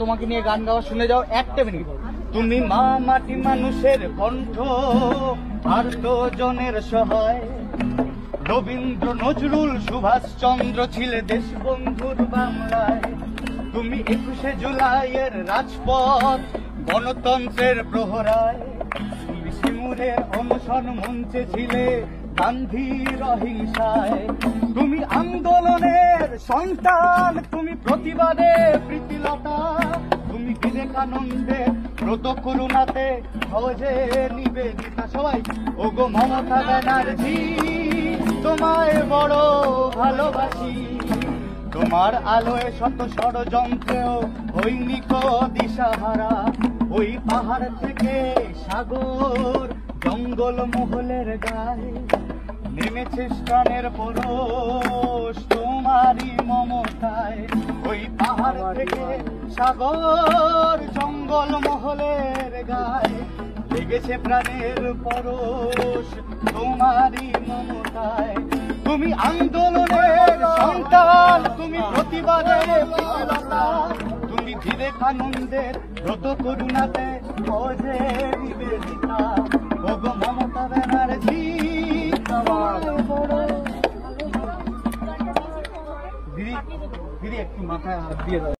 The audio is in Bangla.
তোমাকে নিয়ে গান গাওয়া শুনে যাও একটা মিনিট। তুমি মা মাটি মানুষের কণ্ঠ, আর্ত জনের সহায়। রবীন্দ্র নজরুল সুভাষচন্দ্র ছিলে দেশবন্ধুর বাংলায়। তুমি 21শে জুলাইয়ের রাজপথ, গণতন্ত্রের প্রহরায়। তুমি সিঙ্গুরের অনশন মঞ্চে ছিলে গান্ধীর অহিংসায়। তুমি আন্দোলনের সন্তান, তুমি প্রতিবাদে প্রীতিলতা। তুমি বিবেকানন্দের ব্রত করুণাতে সহজে নিবেদিতা। সবাই ওগো মমতা ব্যানার্জি, তোমায় বড় ভালোবাসি। তোমার আলোয় শত ষড়যন্ত্রেও হইনি কো দিশাহারা। ওই পাহাড় থেকে সাগর, জঙ্গল মহলের গায়ে নেমেছে স্থানের পরশ তোমারই মমতায়। ওই পাহাড় থেকে সাগর, জঙ্গল মহলের গায়ে লেগেছে প্রাণের পরশ তোমারই মমতায়। তুমি আন্দোলনের সন্তান, তুমি প্রতিবাদের প্রতিলতা। তুমি বিবেকানন্দের ব্রত করুণাতে সহজে নিবেদিতা। ওগো মমতা ব্যানার্জি, দিদি দিদি একটু মাথায় হাত দিয়ে দাও।